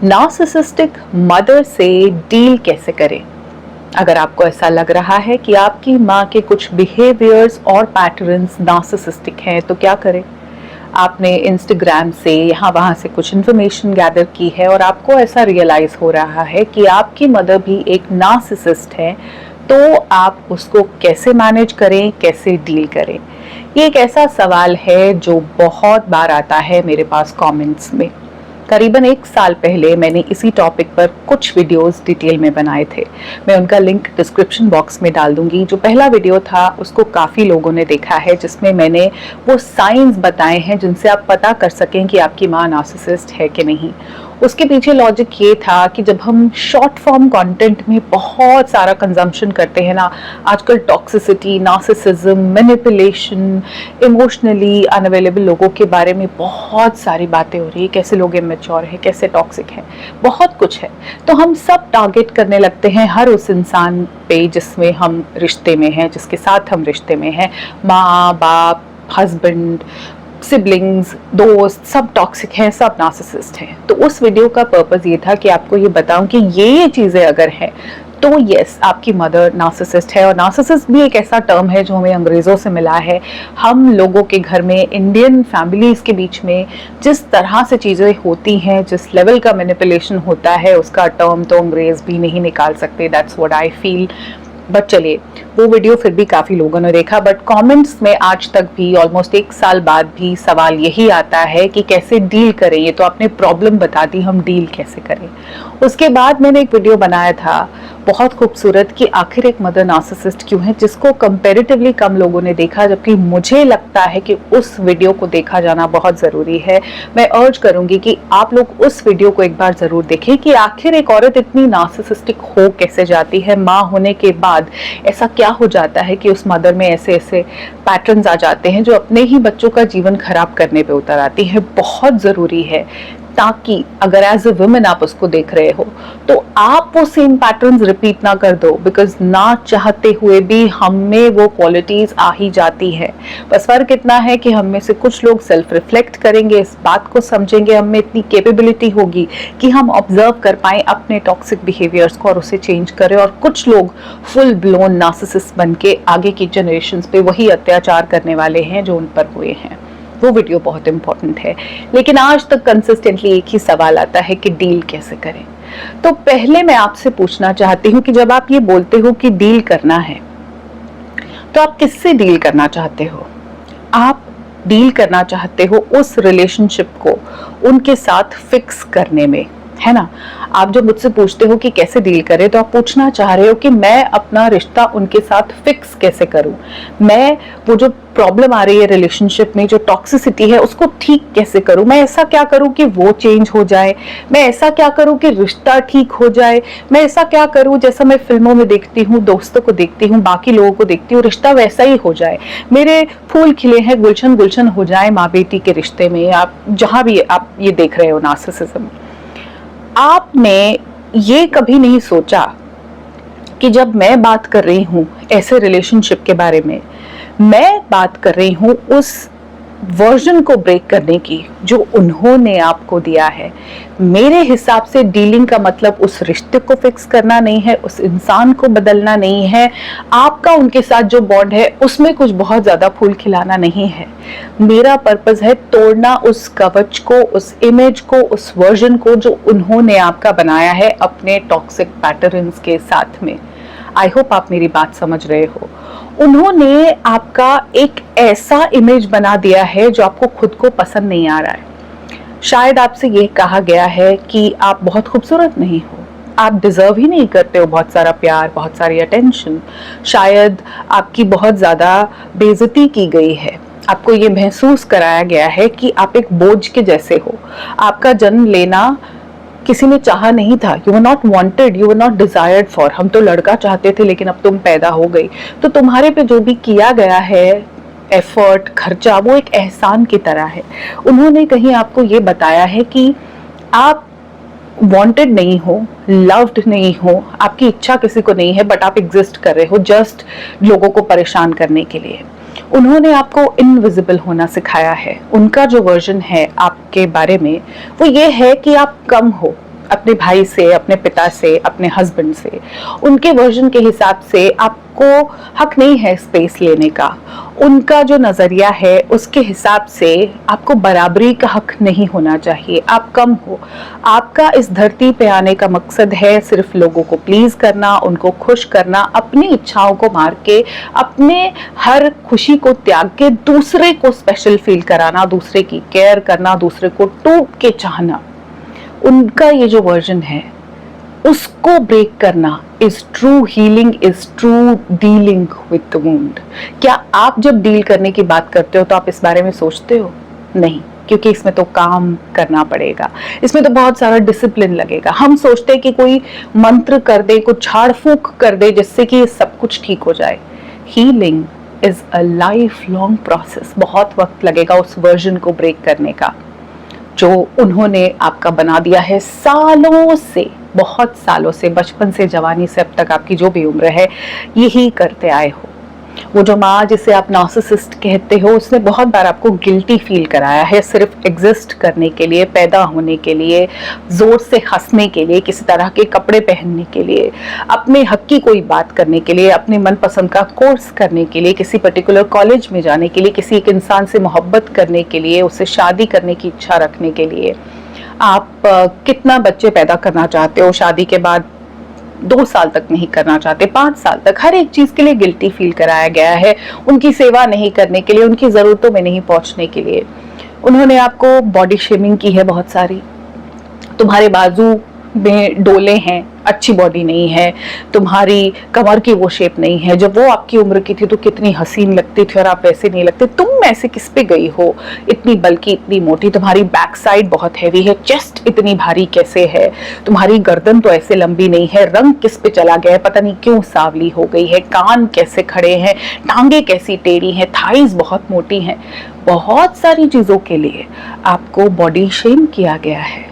Narcissistic mother से deal कैसे करें? अगर आपको ऐसा लग रहा है कि आपकी माँ के कुछ बिहेवियर्स और पैटर्न्स नार्सिसिस्टिक हैं, तो क्या करें? आपने इंस्टाग्राम से यहाँ वहाँ से कुछ इन्फॉर्मेशन गैदर की है और आपको ऐसा रियलाइज हो रहा है कि आपकी मदर भी एक नार्सिसिस्ट है, तो आप उसको कैसे मैनेज करें, कैसे डील करें? ये एक ऐसा सवाल है जो बहुत बार आता है मेरे पास कमेंट्स में। करीबन 1 साल पहले मैंने इसी टॉपिक पर कुछ वीडियोस डिटेल में बनाए थे। मैं उनका लिंक डिस्क्रिप्शन बॉक्स में डाल दूंगी। जो पहला वीडियो था उसको काफ़ी लोगों ने देखा है, जिसमें मैंने वो साइंस बताए हैं जिनसे आप पता कर सकें कि आपकी माँ नार्सिसिस्ट है कि नहीं। उसके पीछे लॉजिक ये था कि जब हम शॉर्ट फॉर्म कंटेंट में बहुत सारा कंजम्पशन करते हैं ना, आजकल toxicity, narcissism, manipulation, emotionally unavailable लोगों के बारे में बहुत सारी बातें हो रही है, कैसे लोग इमेच्योर है, कैसे टॉक्सिक है, बहुत कुछ है। तो हम सब टारगेट करने लगते हैं हर उस इंसान पे जिसमें हम रिश्ते में हैं, जिसके साथ हम रिश्ते में हैं। माँ बाप, हस्बैंड, सिबलिंग्स, दोस्त, सब टॉक्सिक हैं, सब नार्सिसिस्ट हैं। तो उस वीडियो का पर्पस ये था कि आपको ये बताऊं कि ये चीज़ें अगर हैं तो यस, आपकी मदर नार्सिसिस्ट है। और नार्सिसिस्ट भी एक ऐसा टर्म है जो हमें अंग्रेज़ों से मिला है। हम लोगों के घर में, इंडियन फैमिलीज़ के बीच में जिस तरह से चीज़ें होती हैं, जिस लेवल का मैनिपुलेशन होता है, उसका टर्म तो अंग्रेज़ भी नहीं निकाल सकते। That's what I feel. But चलिए, वो वीडियो फिर भी काफ़ी लोगों ने देखा। बट कमेंट्स में आज तक भी ऑलमोस्ट 1 साल बाद भी सवाल यही आता है कि कैसे डील करें। ये तो आपने प्रॉब्लम बता दी, हम डील कैसे करें? उसके बाद मैंने एक वीडियो बनाया था बहुत खूबसूरत कि आखिर एक मदर नार्सिसिस्ट क्यों है, जिसको कंपैरेटिवली कम लोगों ने देखा, जबकि मुझे लगता है कि उस वीडियो को देखा जाना बहुत ज़रूरी है। मैं अर्ज करूंगी कि आप लोग उस वीडियो को एक बार ज़रूर देखें कि आखिर एक औरत इतनी नार्सिसिस्टिक हो कैसे जाती है। माँ होने के बाद ऐसा क्या हो जाता है कि उस मदर में ऐसे ऐसे पैटर्न्स आ जाते हैं जो अपने ही बच्चों का जीवन खराब करने पे उतर आती है। बहुत ज़रूरी है, ताकि अगर एज ए वुमेन आप उसको देख रहे हो तो आप वो सेम पैटर्न्स रिपीट ना कर दो, बिकॉज ना चाहते हुए भी हम में वो क्वालिटीज आ ही जाती है। बस फर्क इतना है कि हम में से कुछ लोग सेल्फ रिफ्लेक्ट करेंगे, इस बात को समझेंगे, हम में इतनी कैपेबिलिटी होगी कि हम ऑब्जर्व कर पाए अपने टॉक्सिक बिहेवियर्स को और उसे चेंज करें। और कुछ लोग फुल ब्लोन नार्सिसिस्ट बन के आगे की जनरेशन्स पे वही अत्याचार करने वाले हैं जो उन पर हुए हैं। वो वीडियो बहुत इंपॉर्टेंट है। लेकिन आज तक कंसिस्टेंटली एक ही सवाल आता है कि डील कैसे करें। तो पहले मैं आपसे पूछना चाहती हूँ कि जब आप ये बोलते हो कि डील करना है, तो आप किससे डील करना चाहते हो? आप डील करना चाहते हो उस रिलेशनशिप को उनके साथ फिक्स करने में, है ना? आप जब मुझसे पूछते हो कि कैसे डील करें, तो आप पूछना चाह रहे हो कि मैं अपना रिश्ता उनके साथ फिक्स कैसे करूं, मैं वो जो प्रॉब्लम आ रही है रिलेशनशिप में, जो टॉक्सिसिटी है, उसको ठीक कैसे करूं, मैं ऐसा क्या करूं कि वो चेंज हो जाए, मैं ऐसा क्या करूं कि रिश्ता ठीक हो जाए, मैं ऐसा क्या करूं जैसा मैं फिल्मों में देखती हूँ, दोस्तों को देखती हूँ, बाकी लोगों को देखती हूँ, रिश्ता वैसा ही हो जाए, मेरे फूल खिले हैं, गुलशन गुलशन हो जाए माँ बेटी के रिश्ते में। आप जहां भी आप ये देख रहे हो नार्सिसिज्म, आपने ये कभी नहीं सोचा कि जब मैं बात कर रही हूं ऐसे रिलेशनशिप के बारे में, मैं बात कर रही हूं उस वर्जन को ब्रेक करने की जो उन्होंने आपको दिया है। मेरे हिसाब से डीलिंग का मतलब उस रिश्ते को फिक्स करना नहीं है, उस इंसान को बदलना नहीं है, आपका उनके साथ जो बॉन्ड है उसमें कुछ बहुत ज्यादा फूल खिलाना नहीं है। मेरा पर्पस है तोड़ना उस कवच को, उस इमेज को, उस वर्जन को जो उन्होंने आपका बनाया है अपने टॉक्सिक पैटर्न्स के साथ में। आई होप आप मेरी बात समझ रहे हो। उन्होंने आपका एक ऐसा इमेज बना दिया है जो आपको खुद को पसंद नहीं आ रहा है। शायद आपसे ये कहा गया है कि आप बहुत खूबसूरत नहीं हो, आप डिजर्व ही नहीं करते हो बहुत सारा प्यार, बहुत सारी अटेंशन। शायद आपकी बहुत ज़्यादा बेइज्जती की गई है, आपको ये महसूस कराया गया है कि आप एक बोझ के जैसे हो। आपका जन्म लेना किसी ने चाहा नहीं था, you were not wanted, you were not desired for. हम तो लड़का चाहते थे लेकिन अब तुम पैदा हो गई, तो तुम्हारे पे जो भी किया गया है एफर्ट, खर्चा, वो एक एहसान की तरह है। उन्होंने कहीं आपको ये बताया है कि आप वांटेड नहीं हो, लव्ड नहीं हो, आपकी इच्छा किसी को नहीं है, बट आप एग्जिस्ट कर रहे हो जस्ट लोगों को परेशान करने के लिए। उन्होंने आपको इनविजिबल होना सिखाया है। उनका जो वर्जन है आपके बारे में वो ये है कि आप कम हो, अपने भाई से, अपने पिता से, अपने हस्बैंड से, उनके वर्जन के हिसाब से आपको हक नहीं है स्पेस लेने का। उनका जो नजरिया है उसके हिसाब से आपको बराबरी का हक नहीं होना चाहिए। आप कम हो। आपका इस धरती पे आने का मकसद है सिर्फ लोगों को प्लीज करना, उनको खुश करना, अपनी इच्छाओं को मार के, अपने हर खुशी को त्याग के दूसरे को स्पेशल फील कराना, दूसरे की केयर करना, दूसरे को टूट के चाहना। उनका ये जो वर्जन है उसको ब्रेक करना is true healing, is true dealing with the wound. क्या आप जब डील करने की बात करते हो तो आप इस बारे में सोचते हो? नहीं, क्योंकि इसमें तो काम करना पड़ेगा, इसमें तो बहुत सारा डिसिप्लिन लगेगा। हम सोचते हैं कि कोई मंत्र कर दे, कुछ झाड़ फूक कर दे जिससे कि सब कुछ ठीक हो जाए। Healing is a life long process. बहुत वक्त लगेगा उस वर्जन को ब्रेक करने का जो उन्होंने आपका बना दिया है सालों से, बहुत सालों से, बचपन से जवानी से अब तक आपकी जो भी उम्र है यही करते आए हो। वो जो माँ जिसे आप नार्सिसिस्ट कहते हो उसने बहुत बार आपको गिल्टी फील कराया है सिर्फ एग्जिस्ट करने के लिए, पैदा होने के लिए, जोर से हंसने के लिए, किसी तरह के कपड़े पहनने के लिए, अपने हक की कोई बात करने के लिए, अपने मनपसंद का कोर्स करने के लिए, किसी पर्टिकुलर कॉलेज में जाने के लिए, किसी एक इंसान से मोहब्बत करने के लिए, उससे शादी करने की इच्छा रखने के लिए। आप कितना बच्चे पैदा करना चाहते हो, शादी के बाद 2 साल तक नहीं करना चाहते, 5 साल तक, हर एक चीज के लिए गिल्टी फील कराया गया है, उनकी सेवा नहीं करने के लिए, उनकी जरूरतों में नहीं पहुंचने के लिए। उन्होंने आपको बॉडी शेमिंग की है बहुत सारी। तुम्हारे बाजू में डोले हैं, अच्छी बॉडी नहीं है, तुम्हारी कमर की वो शेप नहीं है, जब वो आपकी उम्र की थी तो कितनी हसीन लगती थी और आप वैसे नहीं लगते, तुम ऐसे किस पे गई हो, इतनी बल्कि, इतनी मोटी, तुम्हारी बैक साइड बहुत हैवी है, चेस्ट इतनी भारी कैसे है, तुम्हारी गर्दन तो ऐसे लंबी नहीं है, रंग किस पे चला गया है, पता नहीं क्यों सांवली हो गई है, कान कैसे खड़े हैं, टांगे कैसी टेढ़ी हैं, थाइज बहुत मोटी हैं। बहुत सारी चीजों के लिए आपको बॉडी शेम किया गया है।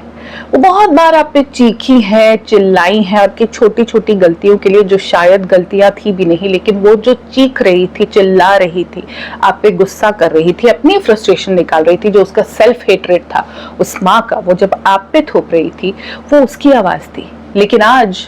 वो बहुत बार आप पे चीखी है, चिल्लाई है, आपकी छोटी छोटी गलतियों के लिए जो शायद गलतियां थी भी नहीं, लेकिन वो जो चीख रही थी, चिल्ला रही थी, आप पे गुस्सा कर रही थी, अपनी फ्रस्ट्रेशन निकाल रही थी, जो उसका सेल्फ हेट्रेड था उस माँ का, वो जब आप पे थोप रही थी वो उसकी आवाज थी। लेकिन आज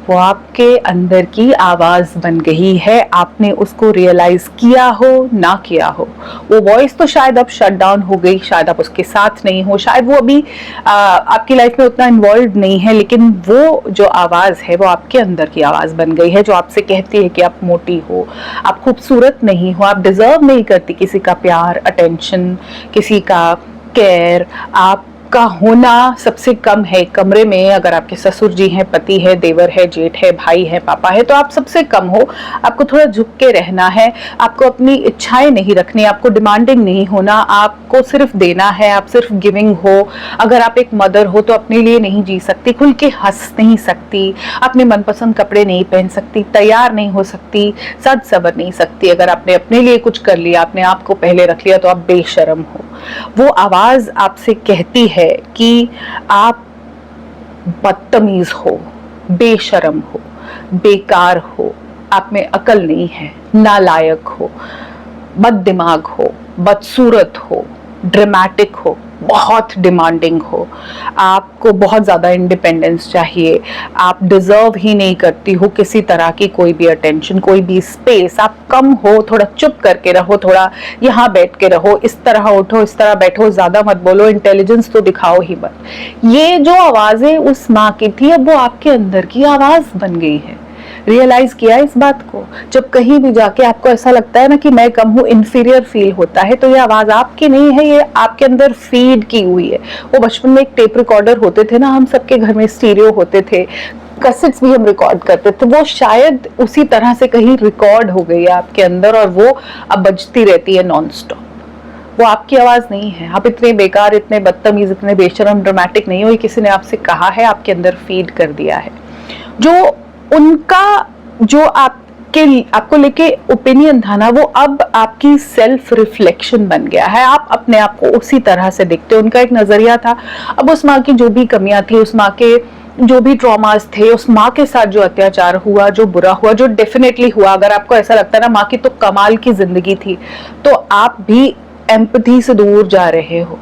वो आपके अंदर की आवाज बन गई है, आपने उसको रियलाइज किया हो ना किया हो। वो वॉइस तो शायद अब शट डाउन हो गई, शायद आप उसके साथ नहीं हो, शायद वो अभी आपकी लाइफ में उतना इन्वॉल्व नहीं है, लेकिन वो जो आवाज है वो आपके अंदर की आवाज बन गई है, जो आपसे कहती है कि आप मोटी हो, आप खूबसूरत नहीं हो, आप डिजर्व नहीं करती किसी का प्यार, अटेंशन, किसी का केयर, आप का होना सबसे कम है। कमरे में अगर आपके ससुर जी हैं, पति है, देवर है, जेठ है, भाई है, पापा है, तो आप सबसे कम हो। आपको थोड़ा झुक के रहना है, आपको अपनी इच्छाएं नहीं रखनी, आपको डिमांडिंग नहीं होना, आपको सिर्फ देना है, आप सिर्फ गिविंग हो। अगर आप एक मदर हो तो अपने लिए नहीं जी सकती, खुल के हंस नहीं सकती, अपने मनपसंद कपड़े नहीं पहन सकती, तैयार नहीं हो सकती, सज सवर नहीं सकती। अगर आपने अपने लिए कुछ कर लिया, अपने आप को पहले रख लिया, तो आप बेशर्म हो। वो आवाज आपसे कहती है कि आप बदतमीज हो, बेशर्म हो, बेकार हो, आप में अकल नहीं है, नालायक हो, बददिमाग हो, बदसूरत हो, ड्रामेटिक हो, बहुत डिमांडिंग हो, आपको बहुत ज़्यादा इंडिपेंडेंस चाहिए, आप डिजर्व ही नहीं करती हो किसी तरह की कोई भी अटेंशन, कोई भी स्पेस, आप कम हो, थोड़ा चुप करके रहो, थोड़ा यहाँ बैठ के रहो, इस तरह उठो, इस तरह बैठो, ज़्यादा मत बोलो, इंटेलिजेंस तो दिखाओ ही मत। ये जो आवाज़ें उस माँ की थी, अब वो आपके अंदर की आवाज़ बन गई है। रियलाइज किया इस बात को? जब कहीं भी जाके आपको ऐसा लगता है ना कि मैं कम हूँ, इंफीरियर फील होता है, तो ये आवाज आपकी नहीं है, ये आपके अंदर फीड की हुई है। वो बचपन में एक टेप रिकॉर्डर होते थे ना, हम सबके घर में स्टीरियो होते थे, कैसेट्स भी हम रिकॉर्ड करते थे, वो शायद उसी तरह से कहीं रिकॉर्ड हो गई है आपके अंदर और वो अब बजती रहती है नॉन स्टॉप। वो आपकी आवाज नहीं है। आप इतने बेकार, इतने बदतमीज, इतने बेशरम, ड्रामेटिक नहीं हो, ये किसी ने आपसे कहा है, आपके अंदर फीड कर दिया है। जो उनका जो आपको लेके ओपिनियन था ना, वो अब आपकी सेल्फ रिफ्लेक्शन बन गया है। आप अपने आप को उसी तरह से दिखते हो। उनका एक नजरिया था, अब उस माँ की जो भी कमियां थी, उस माँ के जो भी ट्रॉमास थे, उस माँ के साथ जो अत्याचार हुआ, जो बुरा हुआ, जो डेफिनेटली हुआ, अगर आपको ऐसा लगता है ना माँ की तो कमाल की जिंदगी थी, तो आप भी एम्पैथी से दूर जा रहे हो।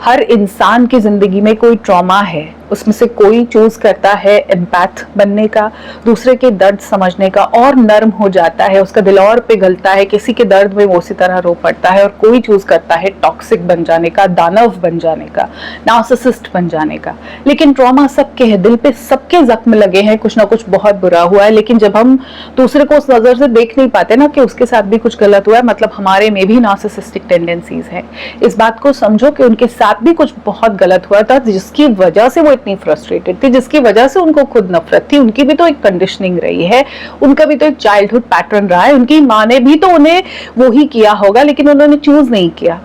हर इंसान की जिंदगी में कोई ट्रॉमा है, उसमें से कोई चूज करता है एम्पैथ बनने का, दूसरे के दर्द समझने का, और नर्म हो जाता है, उसका दिल और पिघलता है, किसी के दर्द में वो उसी तरह रो पड़ता है, और कोई चूज करता है टॉक्सिक बन जाने का, दानव बन जाने का, नार्सिसिस्ट बन जाने का। लेकिन ट्रॉमा सबके है, दिल पे सबके जख्म लगे हैं, कुछ ना कुछ बहुत बुरा हुआ है, लेकिन जब हम दूसरे को उस नजर से देख नहीं पाते ना कि उसके साथ भी कुछ गलत हुआ है, मतलब हमारे में भी नार्सिसिस्टिक टेंडेंसीज है। इस बात को समझो कि उनके साथ भी कुछ बहुत गलत हुआ था, जिसकी वजह से वो इतनी फ्रस्ट्रेटेड थी, जिसकी वजह से उनको खुद नफरत थी। उनकी भी तो एक कंडीशनिंग रही है, उनका भी तो एक चाइल्डहुड पैटर्न रहा है, उनकी माँ ने भी तो उन्हें वो ही किया होगा, लेकिन उन्होंने चूज नहीं किया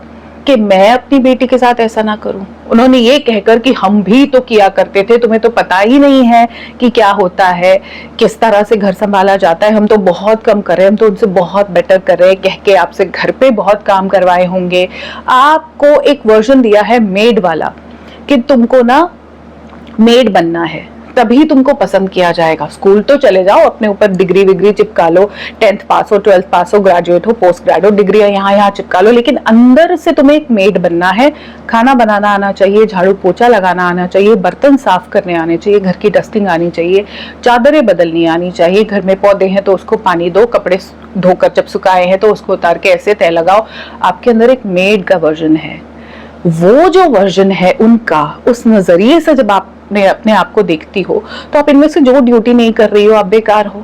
कि मैं अपनी बेटी के साथ ऐसा ना करूं। उन्होंने ये कहकर कि हम भी तो किया करते थे, तुम्हें तो पता ही नहीं है कि क्या होता है, किस तरह से घर संभाला जाता है, हम तो बहुत कम कर रहे हैं, हम तो उनसे बहुत बेटर कर रहे हैं, कह के आपसे घर पे बहुत काम करवाए होंगे। आपको एक वर्जन दिया है मेड वाला कि तुमको ना मेड बनना है, तभी तुमको पसंद किया जाएगा। स्कूल तो चले जाओ, अपने ऊपर डिग्री विग्री चिपका लो, 10th पास हो, 12th पास हो, ग्रेजुएट हो, पोस्ट ग्रेजुएट, डिग्रियां यहाँ चिपका लो, लेकिन अंदर से तुम्हें एक मेड बनना है। खाना बनाना आना चाहिए, झाड़ू पोछा लगाना आना चाहिए, बर्तन साफ करने आने चाहिए, घर की डस्टिंग आनी चाहिए, चादरें बदलनी आनी चाहिए, घर में पौधे हैं तो उसको पानी दो, कपड़े धोकर जब सुखाए हैं तो उसको उतार के ऐसे तय लगाओ। आपके अंदर एक मेड का वर्जन है। वो जो वर्जन है उनका, उस नजरिए से जब आपने अपने आप को देखती हो, तो आप इनमें से जो ड्यूटी नहीं कर रही हो, आप बेकार हो,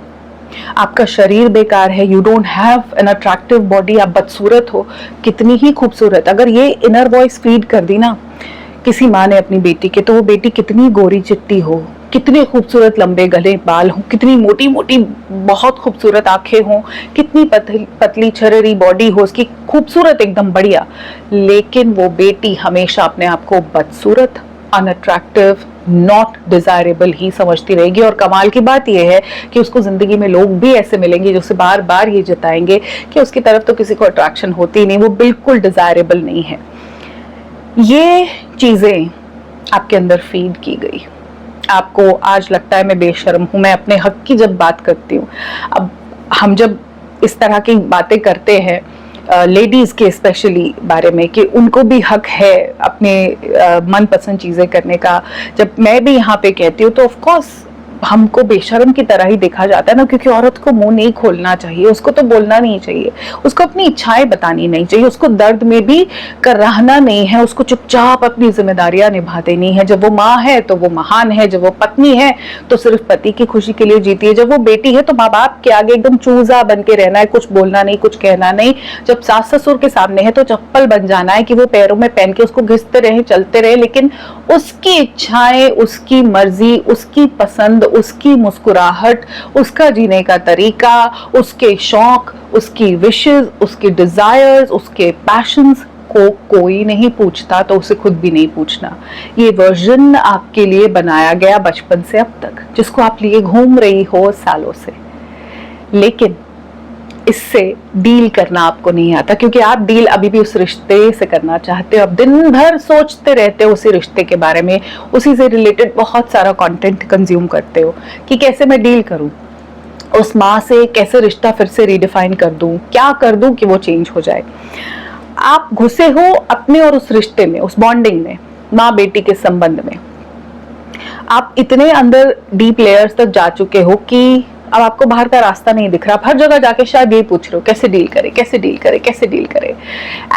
आपका शरीर बेकार है, you don't have an attractive body, आप बदसूरत हो। कितनी ही खूबसूरत, अगर ये इनर वॉइस फीड कर दी ना किसी माँ ने अपनी बेटी के, तो वो बेटी कितनी गोरी चिट्टी हो, कितने खूबसूरत लंबे गले बाल हों, कितनी मोटी मोटी बहुत खूबसूरत आंखें हों, कितनी पतली छररी बॉडी हो उसकी, खूबसूरत एकदम बढ़िया, लेकिन वो बेटी हमेशा अपने आप को बदसूरत, अनअट्रैक्टिव, नॉट डिजायरेबल ही समझती रहेगी। और कमाल की बात यह है कि उसको जिंदगी में लोग भी ऐसे मिलेंगे जो उसे बार बार ये जताएंगे कि उसकी तरफ तो किसी को अट्रैक्शन होती नहीं, वो बिल्कुल डिजायरेबल नहीं है। ये चीजें आपके अंदर फीड की गई। आपको आज लगता है मैं बेशर्म हूं, मैं अपने हक की जब बात करती हूँ। अब हम जब इस तरह की बातें करते हैं लेडीज के स्पेशली बारे में कि उनको भी हक है अपने मनपसंद चीजें करने का, जब मैं भी यहाँ पे कहती हूँ तो ऑफ कोर्स हमको बेशर्म की तरह ही देखा जाता है ना, क्योंकि औरत को मुंह नहीं खोलना चाहिए, उसको तो बोलना नहीं चाहिए, उसको अपनी इच्छाएं बतानी नहीं चाहिए, उसको दर्द में भी कराहना नहीं है, उसको चुपचाप अपनी जिम्मेदारियां निभा देनी है। जब वो माँ है तो वो महान है, जब वो पत्नी है तो सिर्फ पति की खुशी के लिए जीती है, जब वो बेटी है तो माँ बाप के आगे एकदम चूजा बन के रहना है, कुछ बोलना नहीं, कुछ कहना नहीं, जब सास ससुर के सामने है तो चप्पल बन जाना है कि वो पैरों में पहन के उसको घिसते रहे, चलते रहे, लेकिन उसकी इच्छाएं, उसकी मर्जी, उसकी पसंद, उसकी मुस्कुराहट, उसका जीने का तरीका, उसके शौक, उसकी विशेस, उसके डिजायर्स, उसके पैशंस को कोई नहीं पूछता, तो उसे खुद भी नहीं पूछना। ये वर्जन आपके लिए बनाया गया बचपन से अब तक, जिसको आप लिए घूम रही हो सालों से, लेकिन इससे डील करना आपको नहीं आता, क्योंकि आप डील अभी भी उस रिश्ते से करना चाहते हो। आप दिन भर सोचते रहते हो उसी रिश्ते के बारे में, उसी से रिलेटेड बहुत सारा कंटेंट कंज्यूम करते हो कि कैसे मैं डील करूं उस माँ से, कैसे रिश्ता फिर से रिडिफाइन कर दूं, क्या कर दूं कि वो चेंज हो जाए। आप घुसे हो अपने और उस रिश्ते में, उस बॉन्डिंग में, माँ बेटी के संबंध में। आप इतने अंदर डीप लेयर्स तक जा चुके हो कि अब आपको बाहर का रास्ता नहीं दिख रहा। हर जगह जाके शायद ये पूछ रहे हो कैसे डील करे, कैसे डील करे, कैसे डील करे।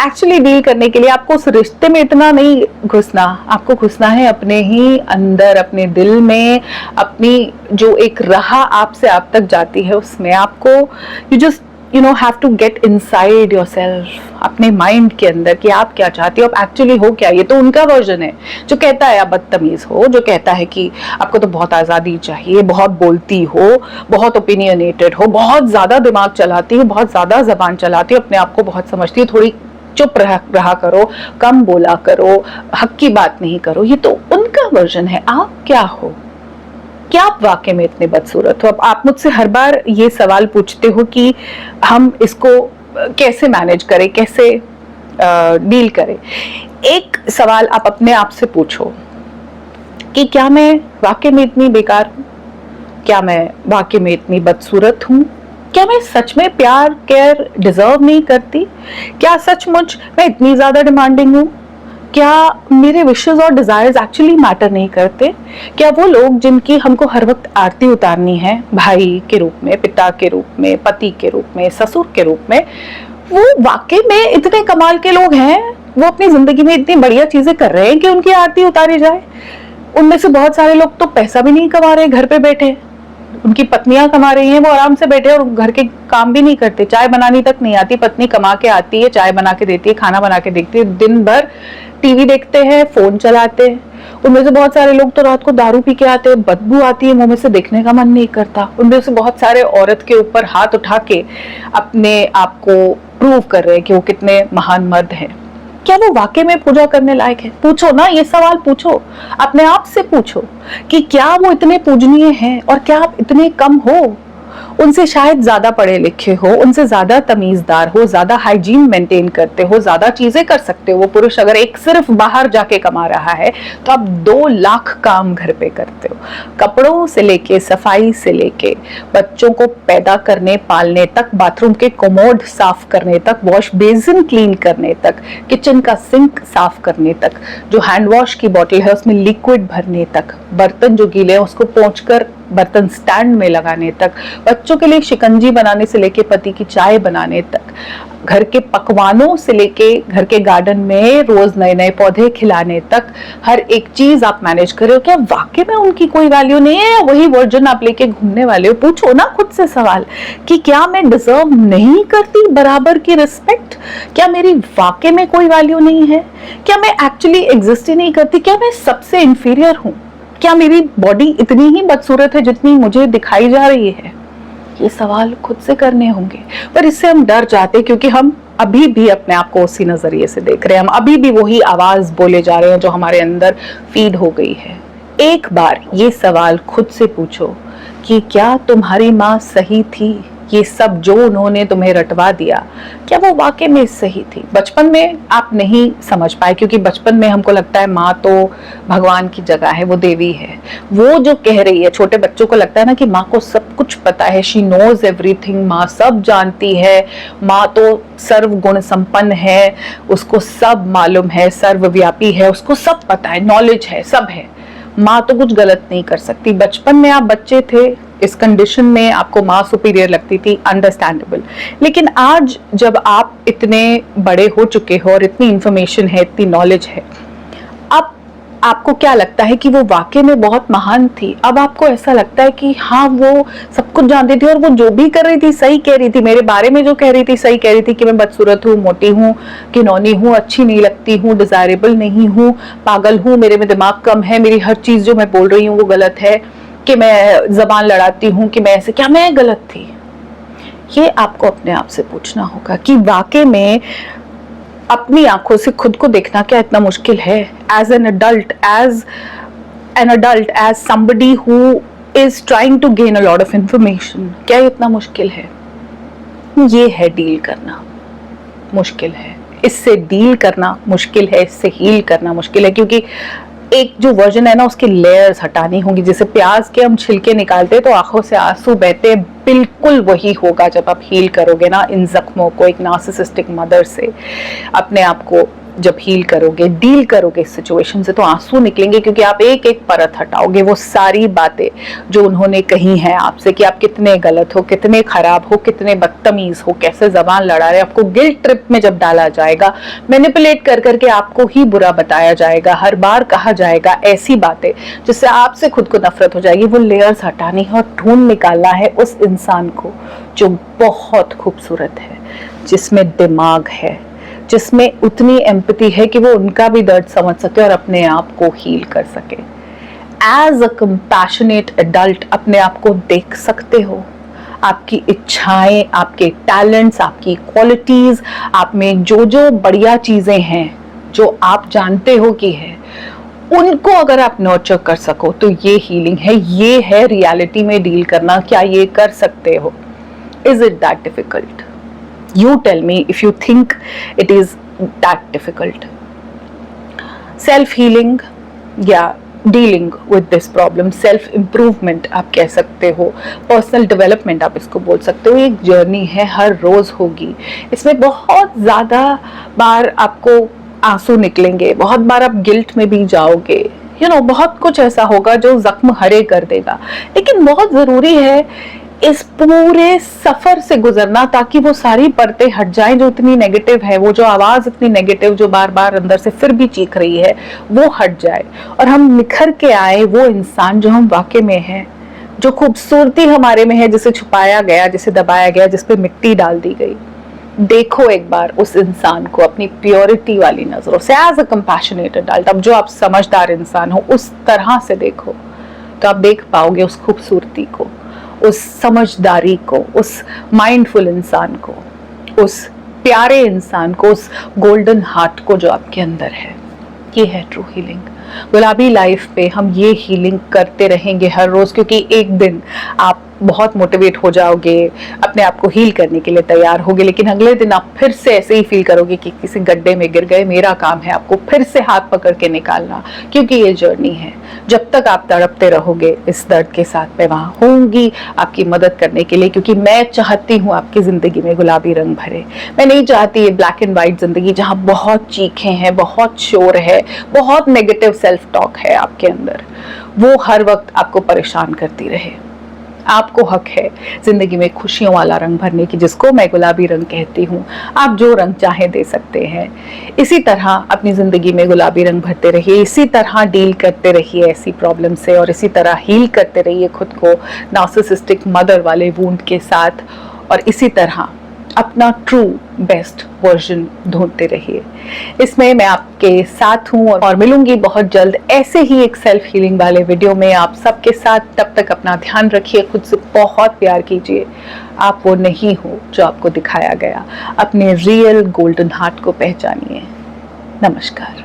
एक्चुअली डील करने के लिए आपको उस रिश्ते में इतना नहीं घुसना, आपको घुसना है अपने ही अंदर, अपने दिल में, अपनी जो एक राह आपसे आप तक जाती है उसमें। आपको you just have to get inside yourself, अपने माइंड के अंदर कि आप क्या चाहते हो, आप एक्चुअली हो क्या। ये तो उनका वर्जन है जो कहता है आप बदतमीज हो, जो कहता है कि आपको तो बहुत आजादी चाहिए, बहुत बोलती हो, बहुत ओपिनियनेटेड हो, बहुत ज्यादा दिमाग चलाती हो, बहुत ज्यादा जबान चलाती हो, अपने आप को बहुत समझती हो, थोड़ी चुप रहा करो, कम बोला करो, हक की बात नहीं करो। ये तो उनका वर्जन है। आप क्या हो? क्या आप वाकई में इतने बदसूरत हो? अब आप मुझसे हर बार ये सवाल पूछते हो कि हम इसको कैसे मैनेज करें, कैसे डील करें। एक सवाल आप अपने आप से पूछो कि क्या मैं वाकई में इतनी बेकार हूं? क्या मैं वाकई में इतनी बदसूरत हूं? क्या मैं सच में प्यार, केयर डिजर्व नहीं करती? क्या सचमुच मैं इतनी ज्यादा डिमांडिंग हूं? क्या मेरे विशेस और डिजायर्स एक्चुअली मैटर नहीं करते? क्या वो लोग जिनकी हमको हर वक्त आरती उतारनी है, भाई के रूप में, पिता के रूप में, पति के रूप में, ससुर के रूप में, वो वाकई में इतने कमाल के लोग हैं? वो अपनी जिंदगी में इतनी बढ़िया चीजें कर रहे हैं कि उनकी आरती उतारी जाए? उनमें से बहुत सारे लोग तो पैसा भी नहीं कमा रहे, घर पे बैठे, उनकी पत्नियां कमा रही हैं, वो आराम से बैठे और घर के काम भी नहीं करते, चाय बनानी तक नहीं आती, पत्नी कमा के आती है, चाय बना के देती है, खाना बना के देती है, दिन भर टीवी देखते हैं, फोन चलाते हैं। उनमें से बहुत सारे लोग तो रात को दारू पी के आते हैं, बदबू आती है, मुंह में से देखने का मन नहीं करता। उनमें से बहुत सारे औरत के ऊपर हाथ उठा के अपने आप को प्रूव कर रहे हैं कि वो कितने महान मर्द हैं। क्या वो वाकई में पूजा करने लायक है? पूछो ना, ये सवाल पूछो, अपने आप से पूछो कि क्या वो इतने पूजनीय हैं और क्या आप इतने कम हो? उनसे शायद ज्यादा पढ़े लिखे हो, उनसे ज्यादा तमीजदार हो, ज्यादा हाइजीन मेंटेन करते हो, ज्यादा चीजें कर सकते हो। वो पुरुष अगर एक सिर्फ बाहर जाके कमा रहा है तो आप 2 लाख काम घर पे करते हो, कपड़ों से लेके, सफाई से लेके, बच्चों को पैदा करने पालने तक, बाथरूम के कमोड साफ करने तक, वॉश बेसिन क्लीन करने तक, किचन का सिंक साफ करने तक, जो हैंड वॉश की बोतल है उसमें लिक्विड भरने तक, बर्तन जो गीले हैं उसको पोंछकर बर्तन स्टैंड में लगाने तक, बच्चों के लिए शिकंजी बनाने से लेके पति की चाय बनाने तक, घर के पकवानों से लेके घर के गार्डन में रोज नए नए पौधे खिलाने तक, हर एक चीज आप मैनेज कर रहे हो। क्या वाकई में उनकी कोई वैल्यू नहीं है? वही वर्जन आप लेके घूमने वाले हो? पूछो ना खुद से सवाल कि क्या मैं डिजर्व नहीं करती बराबर की रिस्पेक्ट? क्या मेरी वाकई में कोई वैल्यू नहीं है? क्या मैं एक्चुअली एग्जिस्ट ही नहीं करती? क्या मैं सबसे इंफीरियर हूं? क्या मेरी बॉडी इतनी ही बदसूरत है जितनी मुझे दिखाई जा रही है? ये सवाल खुद से करने होंगे, पर इससे हम डर जाते क्योंकि हम अभी भी अपने आप को उसी नजरिए से देख रहे हैं। हम अभी भी वही आवाज बोले जा रहे हैं जो हमारे अंदर फीड हो गई है। एक बार ये सवाल खुद से पूछो कि क्या तुम्हारी माँ सही थी? ये सब जो उन्होंने तुम्हें रटवा दिया, क्या वो वाकई में सही थी? बचपन में आप नहीं समझ पाए क्योंकि बचपन में हमको लगता है माँ तो भगवान की जगह है, वो देवी है। वो जो कह रही है, छोटे बच्चों को लगता है ना कि माँ को सब कुछ पता है, शी नोज एवरीथिंग, माँ सब जानती है, माँ तो सर्व गुण संपन्न है, उसको सब मालूम है, सर्वव्यापी है, उसको सब पता है, नॉलेज है, सब है, माँ तो कुछ गलत नहीं कर सकती। बचपन में आप बच्चे थे, इस कंडीशन में आपको माँ सुपीरियर लगती थी, अंडरस्टैंडेबल। लेकिन आज जब आप इतने बड़े हो चुके हो और इतनी इंफॉर्मेशन है, इतनी नॉलेज है, अब आपको क्या लगता है कि वो वाकई में बहुत महान थी? अब आपको ऐसा लगता है कि हाँ वो सब कुछ जानती थी और वो जो भी कर रही थी सही कह रही थी, मेरे बारे में जो कह रही थी सही कह रही थी कि मैं बदसूरत हूँ, मोटी हूँ, घिनौनी हूँ, अच्छी नहीं लगती हूँ, डिजायरेबल नहीं हूँ, पागल हूँ, मेरे में दिमाग कम है, मेरी हर चीज जो मैं बोल रही हूँ वो गलत है, कि मैं जबान लड़ाती हूँ, कि मैं ऐसे, क्या मैं गलत थी? ये आपको अपने आप से पूछना होगा कि वाकई में अपनी आंखों से खुद को देखना क्या इतना मुश्किल है? As an adult, as somebody who is trying to gain a lot of information, क्या इतना मुश्किल है? ये है डील करना मुश्किल है, इससे डील करना मुश्किल है, इससे हील करना मुश्किल है, क्योंकि एक जो वर्जन है ना उसके लेयर्स हटानी होंगी। जैसे प्याज के हम छिलके निकालते हैं तो आंखों से आंसू बहते हैं, बिल्कुल वही होगा जब आप हील करोगे ना इन जख्मों को, एक नार्सिसिस्टिक मदर से अपने आप को जब हील करोगे, डील करोगे इस सिचुएशन से, तो आंसू निकलेंगे क्योंकि आप एक एक परत हटाओगे। वो सारी बातें जो उन्होंने कही हैं आपसे कि आप कितने गलत हो, कितने खराब हो, कितने बदतमीज हो, कैसे जबान लड़ा रहे, आपको गिल्ट ट्रिप में जब डाला जाएगा, मैनिपुलेट कर करके आपको ही बुरा बताया जाएगा, हर बार कहा जाएगा ऐसी बातें जिससे आपसे खुद को नफरत हो जाएगी। वो लेयर्स हटानी है और ढूंढ निकालना है उस इंसान को जो बहुत खूबसूरत है, जिसमें दिमाग है, जिसमें उतनी एम्पैथी है कि वो उनका भी दर्द समझ सके और अपने आप को हील कर सके। एज अ कंपैशनेट एडल्ट अपने आप को देख सकते हो, आपकी इच्छाएं, आपके टैलेंट्स, आपकी क्वालिटीज, आप में जो जो बढ़िया चीजें हैं जो आप जानते हो कि है, उनको अगर आप नर्चर कर सको तो ये हीलिंग है, ये है रियलिटी में डील करना। क्या ये कर सकते हो? Is it that difficult? You tell me if you think it is that difficult. Self-healing या dealing with this problem, self-improvement आप कह सकते हो, personal development आप इसको बोल सकते हो, एक जर्नी है, हर रोज होगी। इसमें बहुत ज़्यादा बार आपको आंसू निकलेंगे, बहुत बार आप गिल्ट में भी जाओगे, बहुत कुछ ऐसा होगा जो जख्म हरे कर देगा। लेकिन बहुत जरूरी है इस पूरे सफर से गुजरना, ताकि वो सारी परतें हट जाएं जो इतनी नेगेटिव है, वो जो आवाज इतनी नेगेटिव जो बार बार अंदर से फिर भी चीख रही है, वो हट जाए और हम निखर के आए वो इंसान जो हम वाकई में हैं, जो खूबसूरती हमारे में है, जिसे छुपाया गया, जिसे दबाया गया, जिस पे मिट्टी डाल दी गई। देखो एक बार उस इंसान को अपनी प्योरिटी वाली नजरों से, एज अ कंपैशनेट एडल्ट। अब जो आप समझदार इंसान हो उस तरह से देखो, तो आप देख पाओगे उस खूबसूरती को, उस समझदारी को, उस माइंडफुल इंसान को, उस प्यारे इंसान को, उस गोल्डन हार्ट को जो आपके अंदर है। ये है ट्रू हीलिंग। गुलाबी लाइफ पे हम ये हीलिंग करते रहेंगे हर रोज, क्योंकि एक दिन आप बहुत मोटिवेट हो जाओगे, अपने आप को हील करने के लिए तैयार होगे, लेकिन अगले दिन आप फिर से ऐसे ही फील करोगे कि किसी गड्ढे में गिर गए। मेरा काम है आपको फिर से हाथ पकड़ के निकालना, क्योंकि ये जर्नी है। जब तक आप तड़पते रहोगे इस दर्द के साथ, मैं वहां होंगी आपकी मदद करने के लिए, क्योंकि मैं चाहती हूँ आपकी जिंदगी में गुलाबी रंग भरे। मैं नहीं चाहती ये ब्लैक एंड व्हाइट जिंदगी जहाँ बहुत चीखें हैं, बहुत शोर है, बहुत नेगेटिव सेल्फ टॉक है आपके अंदर, वो हर वक्त आपको परेशान करती रहे। आपको हक है जिंदगी में खुशियों वाला रंग भरने की, जिसको मैं गुलाबी रंग कहती हूँ। आप जो रंग चाहे दे सकते हैं। इसी तरह अपनी जिंदगी में गुलाबी रंग भरते रहिए, इसी तरह डील करते रहिए ऐसी प्रॉब्लम से, और इसी तरह हील करते रहिए खुद को नार्सिसिस्टिक मदर वाले वूंड के साथ, और इसी तरह अपना ट्रू बेस्ट वर्जन ढूंढते रहिए। इसमें मैं आपके साथ हूँ और मिलूंगी बहुत जल्द ऐसे ही एक सेल्फ हीलिंग वाले वीडियो में आप सबके साथ। तब तक अपना ध्यान रखिए, खुद से बहुत प्यार कीजिए। आप वो नहीं हो जो आपको दिखाया गया। अपने रियल गोल्डन हार्ट को पहचानिए। नमस्कार।